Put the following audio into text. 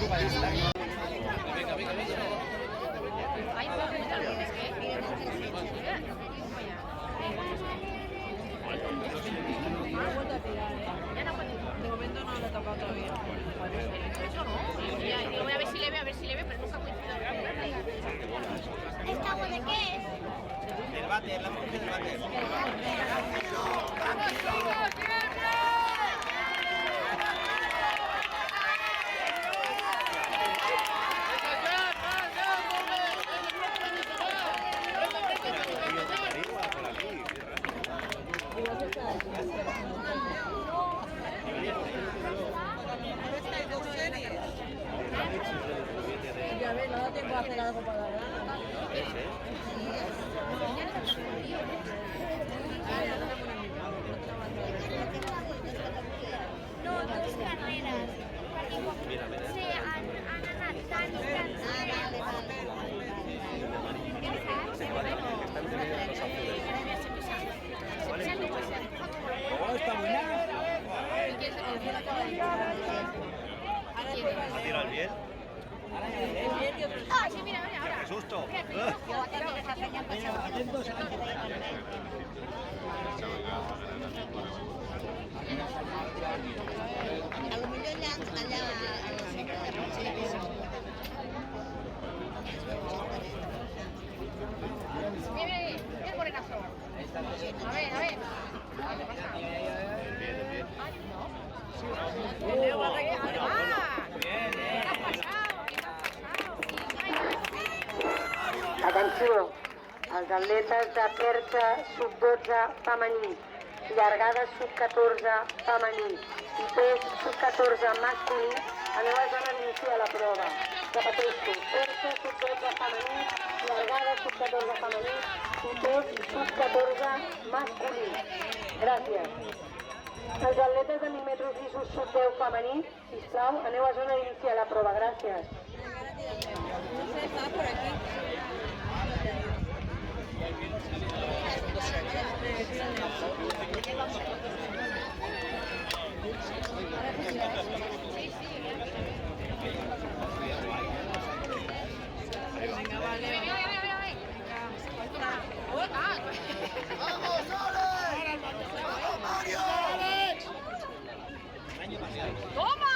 Venga, venga, venga. Hay es que De momento no le ha tocado todavía. eso no. Ya, digo, voy a ver si le ve, pero nunca coincido. ¿Esta agua de qué es? El váter, la función del váter. Ya ves, no da tiempo a hacer algo para la grana. No, dos carreras. Sí, han anat tant i tant. ¡Oh, está buena! ¿Ha tirado el bien? Ah, sí, mira, ahora. ¡Qué susto! Venga, atentos a lo millor allà a la centre de potser Mira, el morenazo. A ver. ¿Qué pasa? Ay, no. ¿Qué ha pasado? Atenció, els atletes de perxa sub-12 femení, llargada sub-14 femení i pes sub-14 masculí, aneu a zona d'iniciar la prova. Repeteixo, perxa sub-12 femení, llargada sub-14 femení i pes sub-14 masculí. Gràcies. Els atletes de 1000 metres llisos sub-10 femení, sisplau, aneu a zona d'iniciar la prova. Gràcies. No sé, estaba por aquí. Venga, vale. ¡Vamos, ¡Mario! ¡Toma!